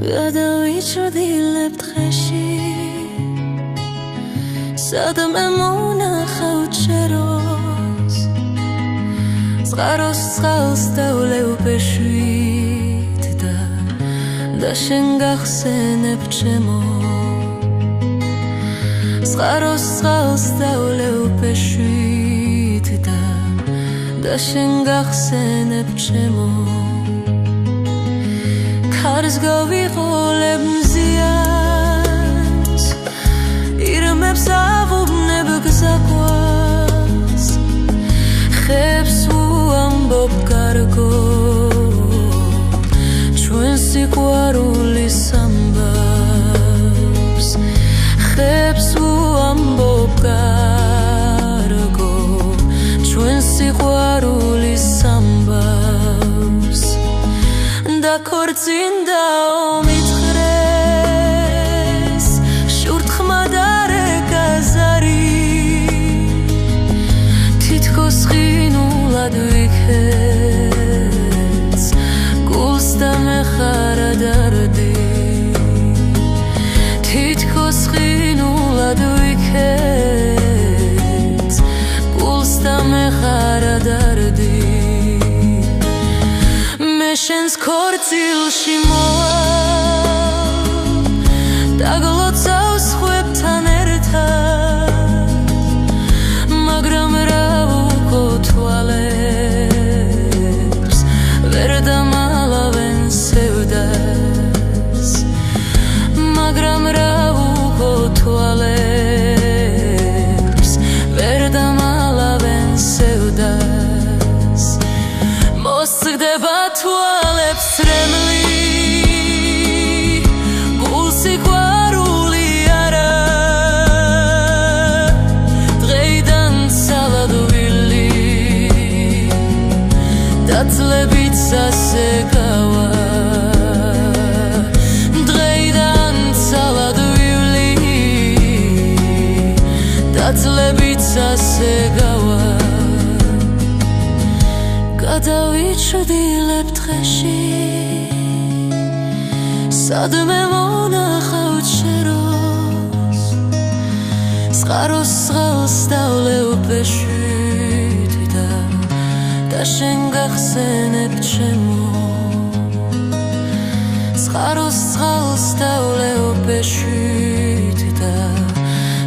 გადავიჭრდილებ დღეში სადმე მონახავ ჩეროს წყაროს წყალს დავლევ ბეშვით და შენ გახსენებ ჩემო წყაროს წყალს დავლევ ბეშვით და შენ გახსენებ ჩემო ქარს გავიყოლებ მზიანს ირმებს ავუბნებ გზაგვას ხებს უამბობ კარგო ჩვენ სიყვარულის ამბავს ხებს უამბობ კარგო ჩვენ სიყვარულის ამბავს და ქორწინდაო მითხრეს შურთხმა და რეკაზარი თითქოს ხინულად ვიქეც გულს და მეხარა დარდი თითქოს ხინულად ვიქეც გულს და მეხარა დარდი შენს ქორწილში მოვალ დაგლოცავ სხვებთან ერთად მაგრამ რა ვუყო თვალებს ვერ დამალავენ სევდას მაგრამ რა ვუყო თვალებს ვერ დამალავენ სევდას მოსწდება თვალებს რემლი გულს სიყვარული არა დღეიდან ცალადვილი დაწლებით სასეკავა დღეიდან ცალადვილი დაწლებით სასეკავა გადავიჭრდილებ დღეში სადმე მონახავ ჩეროს წყაროს წყალს დავლევ ბეშვით და შენ გახსენებ ჩემო წყაროს წყალს დავლევ ბეშვით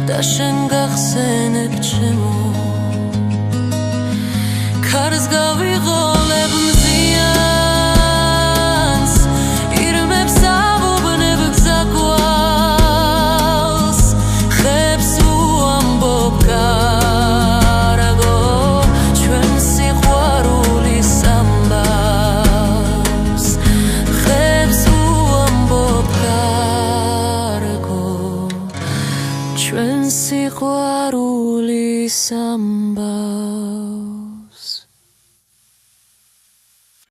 და შენ გახსენებ ჩემო ქარს გავიყოლებ მზიანს ირმებს ავუბნებ გზაგვას ხებს უამბობ კარგო ჩვენ სიყვარულის ამბავს ხებს უამბობ კარგო ჩვენ სიყვარულის ამბავს